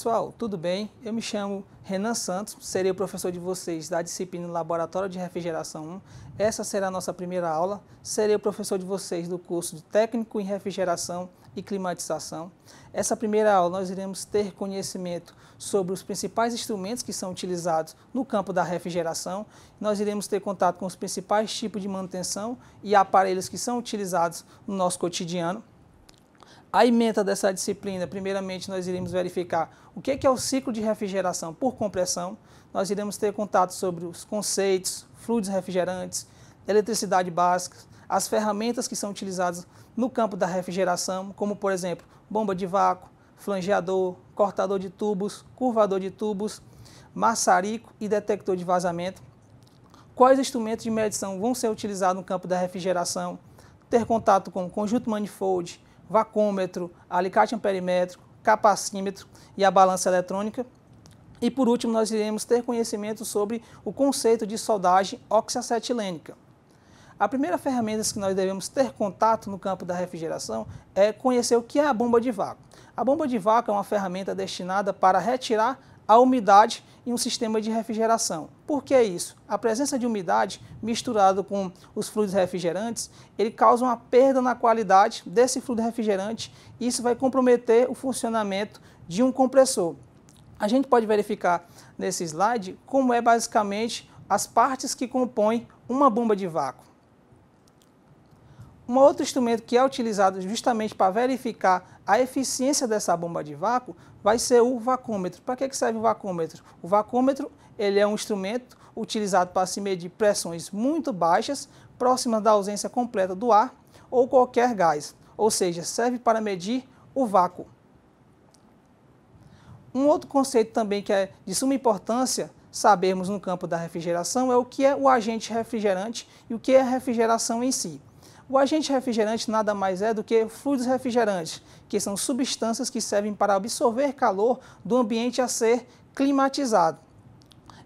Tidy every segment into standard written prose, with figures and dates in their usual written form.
pessoal, tudo bem? Eu me chamo Renan Santos, serei o professor de vocês da disciplina Laboratório de Refrigeração 1. Essa será a nossa primeira aula. Serei o professor de vocês do curso de Técnico em Refrigeração e Climatização. Essa primeira aula nós iremos ter conhecimento sobre os principais instrumentos que são utilizados no campo da refrigeração. Nós iremos ter contato com os principais tipos de manutenção e aparelhos que são utilizados no nosso cotidiano. A ementa dessa disciplina, primeiramente, nós iremos verificar o que é o ciclo de refrigeração por compressão. Nós iremos ter contato sobre os conceitos, fluidos refrigerantes, eletricidade básica, as ferramentas que são utilizadas no campo da refrigeração, como, por exemplo, bomba de vácuo, flangeador, cortador de tubos, curvador de tubos, maçarico e detector de vazamento. Quais instrumentos de medição vão ser utilizados no campo da refrigeração? Ter contato com conjunto manifold, vacômetro, alicate amperimétrico, capacímetro e a balança eletrônica. E por último, nós iremos ter conhecimento sobre o conceito de soldagem oxiacetilênica. A primeira ferramenta que nós devemos ter contato no campo da refrigeração é conhecer o que é a bomba de vácuo. A bomba de vácuo é uma ferramenta destinada para retirar a umidade em um sistema de refrigeração. Por que isso? A presença de umidade misturada com os fluidos refrigerantes, ele causa uma perda na qualidade desse fluido refrigerante e isso vai comprometer o funcionamento de um compressor. A gente pode verificar nesse slide como é basicamente as partes que compõem uma bomba de vácuo. Um outro instrumento que é utilizado justamente para verificar a eficiência dessa bomba de vácuo vai ser o vacômetro. Para que serve o vacômetro? O vacômetro ele é um instrumento utilizado para se medir pressões muito baixas, próximas da ausência completa do ar ou qualquer gás, ou seja, serve para medir o vácuo. Um outro conceito também que é de suma importância sabermos no campo da refrigeração é o que é o agente refrigerante e o que é a refrigeração em si. O agente refrigerante nada mais é do que fluidos refrigerantes, que são substâncias que servem para absorver calor do ambiente a ser climatizado.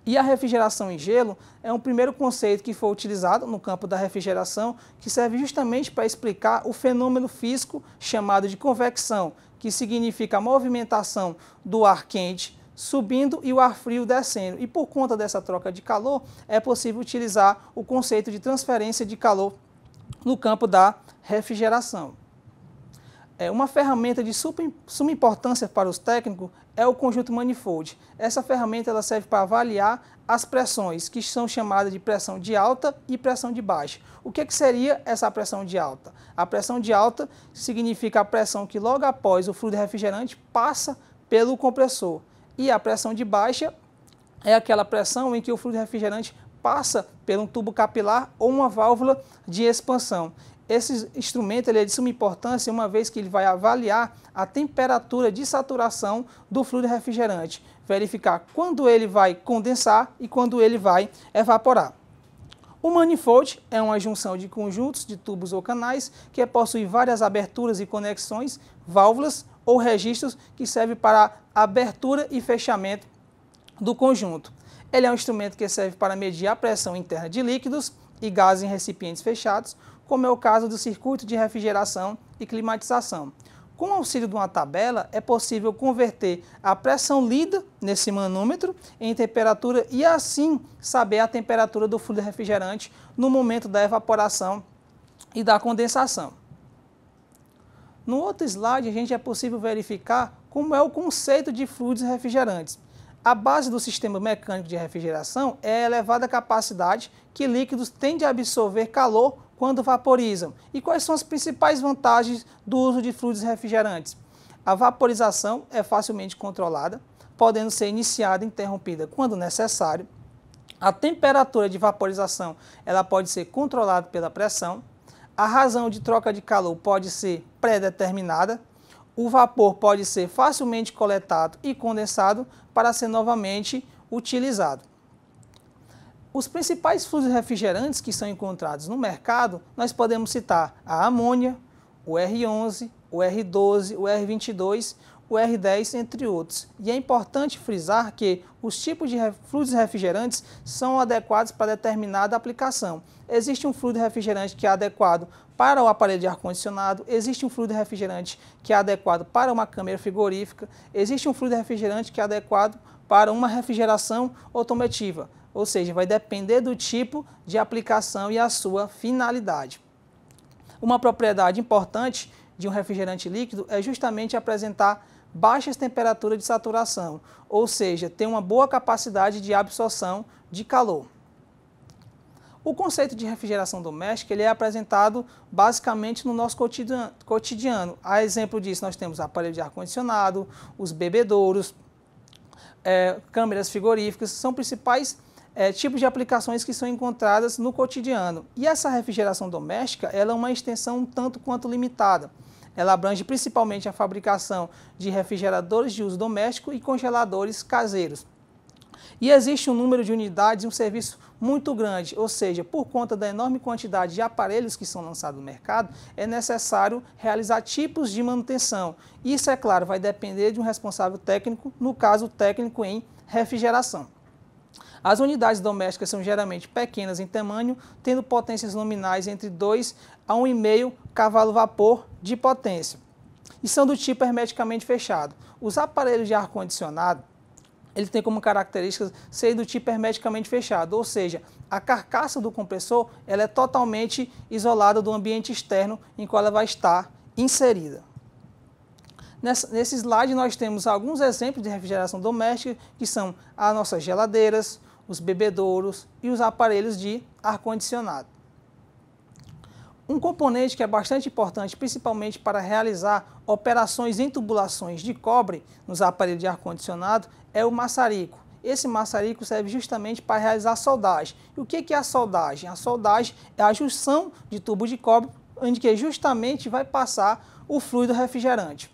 E a refrigeração em gelo é um primeiro conceito que foi utilizado no campo da refrigeração, que serve justamente para explicar o fenômeno físico chamado de convecção, que significa a movimentação do ar quente subindo e o ar frio descendo. E por conta dessa troca de calor, é possível utilizar o conceito de transferência de calor no campo da refrigeração. Uma ferramenta de suma importância para os técnicos é o conjunto manifold. Essa ferramenta ela serve para avaliar as pressões, que são chamadas de pressão de alta e pressão de baixa. O que seria essa pressão de alta? A pressão de alta significa a pressão que logo após o fluido refrigerante passa pelo compressor. E a pressão de baixa é aquela pressão em que o fluido refrigerante passa por um tubo capilar ou uma válvula de expansão. Esse instrumento ele é de suma importância, uma vez que ele vai avaliar a temperatura de saturação do fluido refrigerante, verificar quando ele vai condensar e quando ele vai evaporar. O manifold é uma junção de conjuntos de tubos ou canais que possui várias aberturas e conexões, válvulas ou registros que servem para abertura e fechamento do conjunto. Ele é um instrumento que serve para medir a pressão interna de líquidos e gases em recipientes fechados, como é o caso do circuito de refrigeração e climatização. Com o auxílio de uma tabela, é possível converter a pressão lida nesse manômetro em temperatura e assim saber a temperatura do fluido refrigerante no momento da evaporação e da condensação. No outro slide, a gente é possível verificar como é o conceito de fluidos refrigerantes. A base do sistema mecânico de refrigeração é a elevada capacidade que líquidos tendem a absorver calor quando vaporizam. E quais são as principais vantagens do uso de fluidos refrigerantes? A vaporização é facilmente controlada, podendo ser iniciada e interrompida quando necessário. A temperatura de vaporização ela pode ser controlada pela pressão. A razão de troca de calor pode ser pré-determinada. O vapor pode ser facilmente coletado e condensado para ser novamente utilizado. Os principais fluidos refrigerantes que são encontrados no mercado, nós podemos citar a amônia, o R11, o R12, o R22, o R10, entre outros. E é importante frisar que os tipos de fluidos refrigerantes são adequados para determinada aplicação. Existe um fluido refrigerante que é adequado para o aparelho de ar-condicionado, existe um fluido refrigerante que é adequado para uma câmara frigorífica, existe um fluido refrigerante que é adequado para uma refrigeração automotiva, ou seja, vai depender do tipo de aplicação e a sua finalidade. Uma propriedade importante de um refrigerante líquido é justamente apresentar baixas temperaturas de saturação, ou seja, ter uma boa capacidade de absorção de calor. O conceito de refrigeração doméstica ele é apresentado basicamente no nosso cotidiano. A exemplo disso, nós temos aparelho de ar-condicionado, os bebedouros, câmeras frigoríficas, são principais tipos de aplicações que são encontradas no cotidiano. E essa refrigeração doméstica ela é uma extensão um tanto quanto limitada. Ela abrange principalmente a fabricação de refrigeradores de uso doméstico e congeladores caseiros. E existe um número de unidades e um serviço muito grande, ou seja, por conta da enorme quantidade de aparelhos que são lançados no mercado, é necessário realizar tipos de manutenção. Isso, é claro, vai depender de um responsável técnico, no caso técnico em refrigeração. As unidades domésticas são geralmente pequenas em tamanho, tendo potências nominais entre 2 a 1,5 cavalo-vapor de potência, e são do tipo hermeticamente fechado. Os aparelhos de ar-condicionado ele tem como característica ser do tipo hermeticamente fechado, ou seja, a carcaça do compressor ela é totalmente isolada do ambiente externo em qual ela vai estar inserida. Nesse slide nós temos alguns exemplos de refrigeração doméstica, que são as nossas geladeiras, os bebedouros e os aparelhos de ar-condicionado. Um componente que é bastante importante, principalmente para realizar operações em tubulações de cobre nos aparelhos de ar-condicionado, é o maçarico. Esse maçarico serve justamente para realizar a soldagem. E o que é a soldagem? A soldagem é a junção de tubo de cobre, onde que justamente vai passar o fluido refrigerante.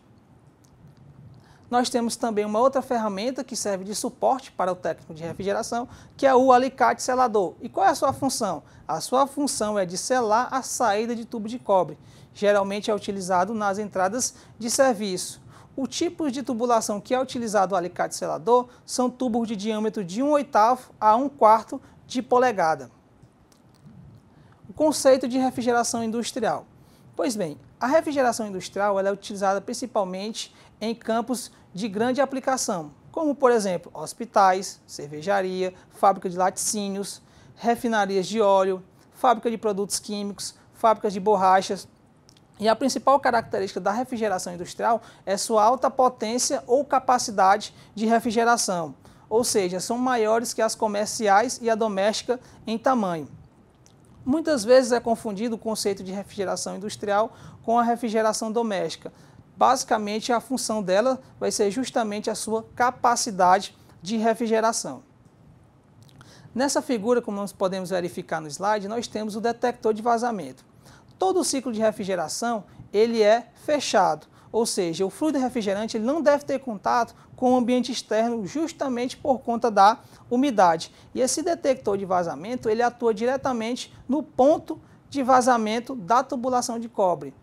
Nós temos também uma outra ferramenta que serve de suporte para o técnico de refrigeração, que é o alicate selador. E qual é a sua função? A sua função é de selar a saída de tubo de cobre. Geralmente é utilizado nas entradas de serviço. O tipo de tubulação que é utilizado o alicate selador são tubos de diâmetro de 1/8 a 1/4 de polegada. O conceito de refrigeração industrial. Pois bem, a refrigeração industrial ela é utilizada principalmente em campos de grande aplicação, como por exemplo hospitais, cervejaria, fábrica de laticínios, refinarias de óleo, fábrica de produtos químicos, fábricas de borrachas. E a principal característica da refrigeração industrial é sua alta potência ou capacidade de refrigeração, ou seja, são maiores que as comerciais e a doméstica em tamanho. Muitas vezes é confundido o conceito de refrigeração industrial com a refrigeração doméstica. Basicamente, a função dela vai ser justamente a sua capacidade de refrigeração. Nessa figura, como nós podemos verificar no slide, nós temos o detector de vazamento. Todo o ciclo de refrigeração ele é fechado, ou seja, o fluido refrigerante ele não deve ter contato com o ambiente externo justamente por conta da umidade. E esse detector de vazamento ele atua diretamente no ponto de vazamento da tubulação de cobre.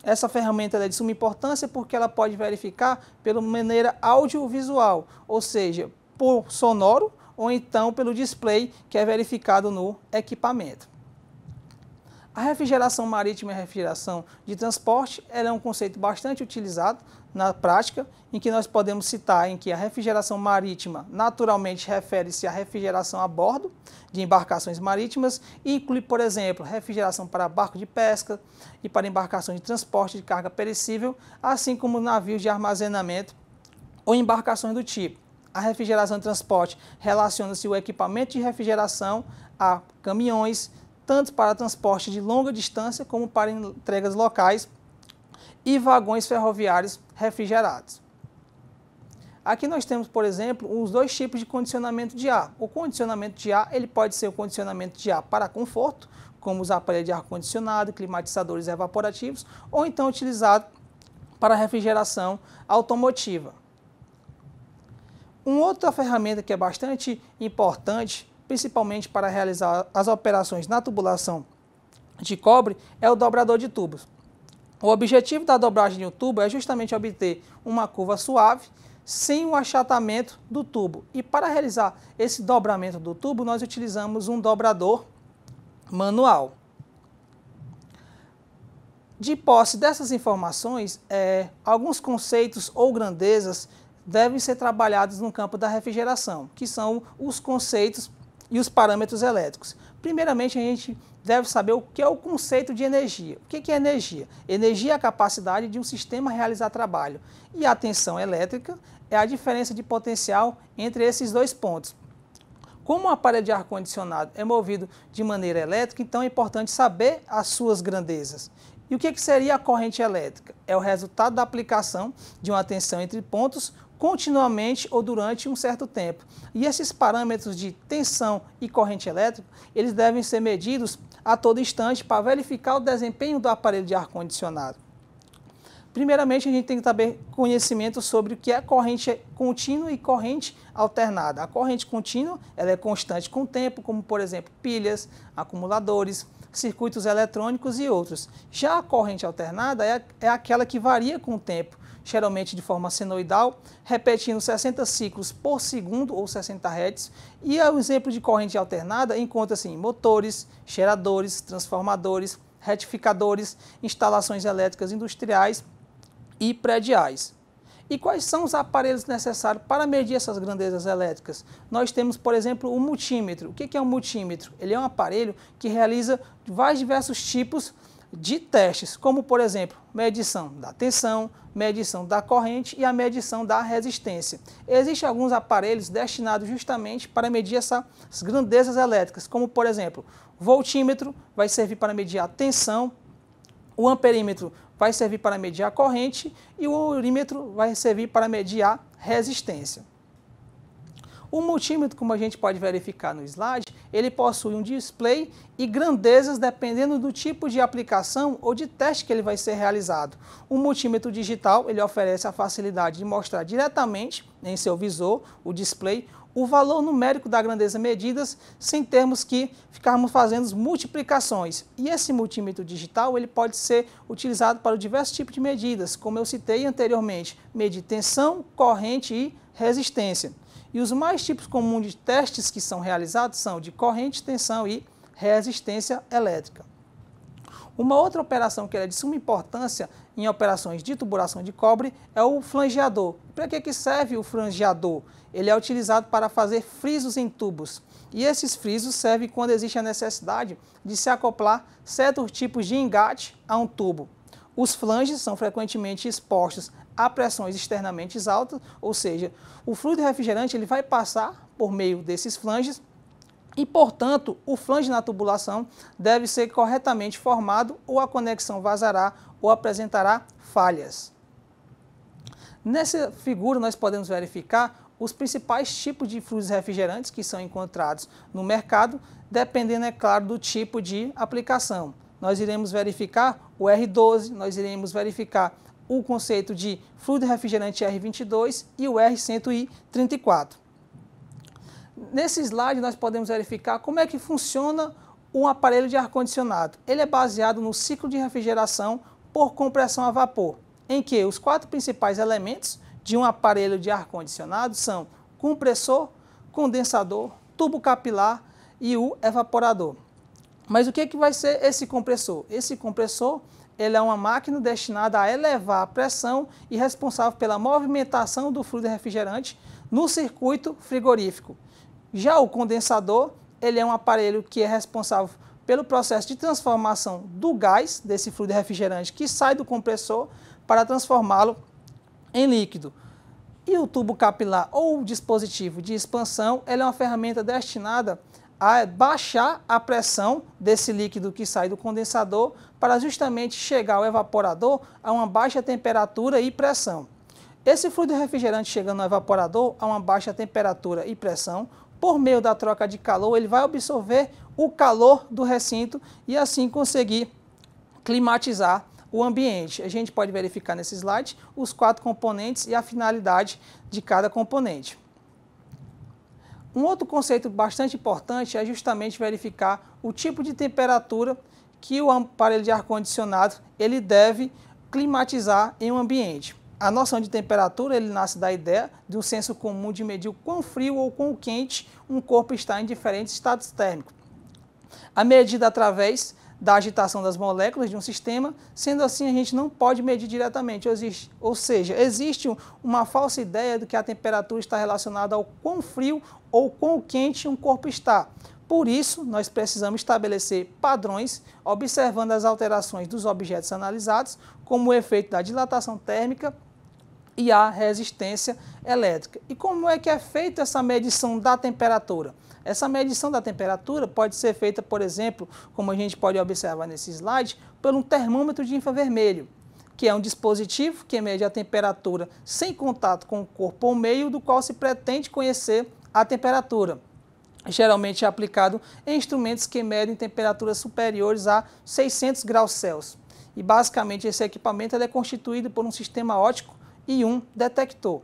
Essa ferramenta é de suma importância porque ela pode verificar pela maneira audiovisual, ou seja, por sonoro ou então pelo display que é verificado no equipamento. A refrigeração marítima e a refrigeração de transporte ela é um conceito bastante utilizado na prática, em que nós podemos citar em que a refrigeração marítima naturalmente refere-se à refrigeração a bordo de embarcações marítimas e inclui, por exemplo, refrigeração para barco de pesca e para embarcações de transporte de carga perecível, assim como navios de armazenamento ou embarcações do tipo. A refrigeração de transporte relaciona-se o equipamento de refrigeração a caminhões, tanto para transporte de longa distância como para entregas locais e vagões ferroviários refrigerados. Aqui nós temos, por exemplo, os dois tipos de condicionamento de ar. O condicionamento de ar ele pode ser o condicionamento de ar para conforto, como os aparelhos de ar-condicionado, climatizadores evaporativos, ou então utilizado para refrigeração automotiva. Uma outra ferramenta que é bastante importante, principalmente para realizar as operações na tubulação de cobre, é o dobrador de tubos. O objetivo da dobragem de um tubo é justamente obter uma curva suave, sem o achatamento do tubo. E para realizar esse dobramento do tubo, nós utilizamos um dobrador manual. De posse dessas informações, alguns conceitos ou grandezas devem ser trabalhados no campo da refrigeração, que são os conceitos e os parâmetros elétricos. Primeiramente, a gente deve saber o que é o conceito de energia. O que é energia? Energia é a capacidade de um sistema realizar trabalho. E a tensão elétrica é a diferença de potencial entre esses dois pontos. Como o aparelho de ar-condicionado é movido de maneira elétrica, então é importante saber as suas grandezas. E o que seria a corrente elétrica? É o resultado da aplicação de uma tensão entre pontos continuamente ou durante um certo tempo. E esses parâmetros de tensão e corrente elétrica, eles devem ser medidos a todo instante para verificar o desempenho do aparelho de ar-condicionado. Primeiramente, a gente tem que ter conhecimento sobre o que é corrente contínua e corrente alternada. A corrente contínua ela é constante com o tempo, como, por exemplo, pilhas, acumuladores, circuitos eletrônicos e outros. Já a corrente alternada é aquela que varia com o tempo, geralmente de forma senoidal, repetindo 60 ciclos por segundo ou 60 Hz. E o exemplo de corrente alternada encontra-se em motores, geradores, transformadores, retificadores, instalações elétricas industriais e prediais. E quais são os aparelhos necessários para medir essas grandezas elétricas? Nós temos, por exemplo, o multímetro. O que é um multímetro? Ele é um aparelho que realiza vários diversos tipos de testes, como, por exemplo, medição da tensão, medição da corrente e a medição da resistência. Existem alguns aparelhos destinados justamente para medir essas grandezas elétricas, como, por exemplo, o voltímetro vai servir para medir a tensão, o amperímetro vai servir para medir a corrente e o orímetro vai servir para medir a resistência. O multímetro, como a gente pode verificar no slide, ele possui um display e grandezas dependendo do tipo de aplicação ou de teste que ele vai ser realizado. O multímetro digital, ele oferece a facilidade de mostrar diretamente em seu visor, o display, o valor numérico da grandeza medidas, sem termos que ficarmos fazendo multiplicações. E esse multímetro digital ele pode ser utilizado para diversos tipos de medidas, como eu citei anteriormente, medir tensão, corrente e resistência. E os mais tipos comuns de testes que são realizados são de corrente, tensão e resistência elétrica. Uma outra operação que é de suma importância em operações de tubulação de cobre é o flangeador. Para que serve o flangeador? Ele é utilizado para fazer frisos em tubos. E esses frisos servem quando existe a necessidade de se acoplar certos tipos de engate a um tubo. Os flanges são frequentemente expostos a pressões externamente altas, ou seja, o fluido refrigerante ele vai passar por meio desses flanges e, portanto, o flange na tubulação deve ser corretamente formado ou a conexão vazará ou apresentará falhas. Nessa figura nós podemos verificar os principais tipos de fluidos refrigerantes que são encontrados no mercado, dependendo, é claro, do tipo de aplicação. Nós iremos verificar o R12, nós iremos verificar o conceito de fluido refrigerante R22 e o R134. Nesse slide nós podemos verificar como é que funciona um aparelho de ar-condicionado. Ele é baseado no ciclo de refrigeração por compressão a vapor, em que os 4 principais elementos de um aparelho de ar-condicionado são compressor, condensador, tubo capilar e o evaporador. Mas o que vai ser esse compressor? Esse compressor ele é uma máquina destinada a elevar a pressão e responsável pela movimentação do fluido refrigerante no circuito frigorífico. Já o condensador, ele é um aparelho que é responsável pelo processo de transformação do gás, desse fluido refrigerante que sai do compressor, para transformá-lo em líquido. E o tubo capilar ou o dispositivo de expansão, ele é uma ferramenta destinada a baixar a pressão desse líquido que sai do condensador para justamente chegar ao evaporador a uma baixa temperatura e pressão. Esse fluido refrigerante chegando ao evaporador a uma baixa temperatura e pressão, por meio da troca de calor, ele vai absorver o calor do recinto e assim conseguir climatizar o ambiente. A gente pode verificar nesse slide os 4 componentes e a finalidade de cada componente. Um outro conceito bastante importante é justamente verificar o tipo de temperatura que o aparelho de ar-condicionado ele deve climatizar em um ambiente. A noção de temperatura ele nasce da ideia de um senso comum de medir o quão frio ou quão quente um corpo está em diferentes estados térmicos. A medida através da agitação das moléculas de um sistema, sendo assim a gente não pode medir diretamente, ou seja, existe uma falsa ideia de que a temperatura está relacionada ao quão frio ou quão quente um corpo está. Por isso, nós precisamos estabelecer padrões, observando as alterações dos objetos analisados, como o efeito da dilatação térmica e a resistência elétrica. E como é que é feita essa medição da temperatura? Essa medição da temperatura pode ser feita, por exemplo, como a gente pode observar nesse slide, por um termômetro de infravermelho, que é um dispositivo que mede a temperatura sem contato com o corpo ou meio do qual se pretende conhecer a temperatura. Geralmente é aplicado em instrumentos que medem temperaturas superiores a 600 graus Celsius. E basicamente esse equipamento é constituído por um sistema óptico e um detector.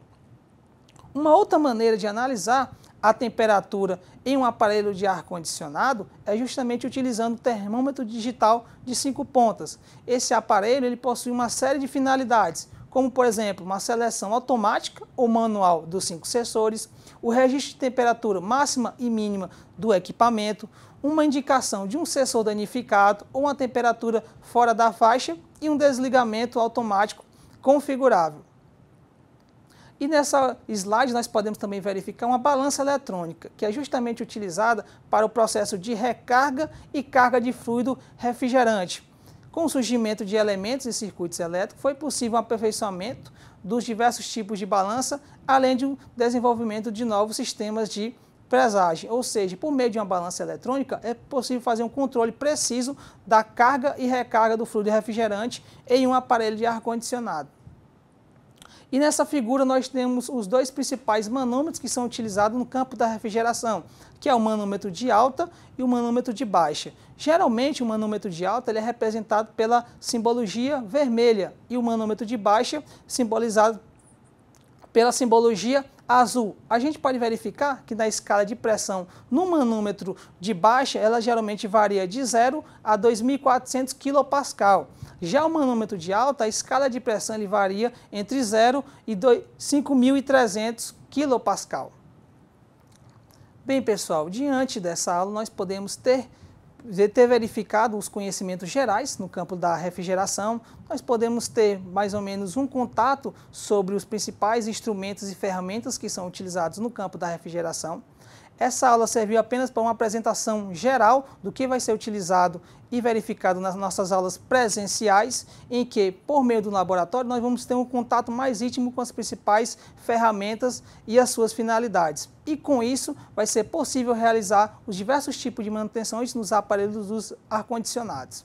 Uma outra maneira de analisar a temperatura em um aparelho de ar-condicionado é justamente utilizando o termômetro digital de 5 pontas. Esse aparelho ele possui uma série de finalidades, como por exemplo uma seleção automática ou manual dos 5 sensores, o registro de temperatura máxima e mínima do equipamento, uma indicação de um sensor danificado ou uma temperatura fora da faixa e um desligamento automático configurável. E nessa slide nós podemos também verificar uma balança eletrônica, que é justamente utilizada para o processo de recarga e carga de fluido refrigerante. Com o surgimento de elementos e circuitos elétricos, foi possível um aperfeiçoamento dos diversos tipos de balança, além de um desenvolvimento de novos sistemas de presagem. Ou seja, por meio de uma balança eletrônica, é possível fazer um controle preciso da carga e recarga do fluido refrigerante em um aparelho de ar-condicionado. E nessa figura nós temos os dois principais manômetros que são utilizados no campo da refrigeração, que é o manômetro de alta e o manômetro de baixa. Geralmente o manômetro de alta ele é representado pela simbologia vermelha e o manômetro de baixa simbolizado pela simbologia azul. A gente pode verificar que na escala de pressão no manômetro de baixa ela geralmente varia de 0 a 2.400 kPa. Já o manômetro de alta, a escala de pressão ele varia entre 0 e 5.300 kPa. Bem, pessoal, diante dessa aula nós podemos ter verificado os conhecimentos gerais no campo da refrigeração, nós podemos ter mais ou menos um contato sobre os principais instrumentos e ferramentas que são utilizados no campo da refrigeração. Essa aula serviu apenas para uma apresentação geral do que vai ser utilizado e verificado nas nossas aulas presenciais, em que, por meio do laboratório, nós vamos ter um contato mais íntimo com as principais ferramentas e as suas finalidades. E com isso, vai ser possível realizar os diversos tipos de manutenções nos aparelhos dos ar-condicionados.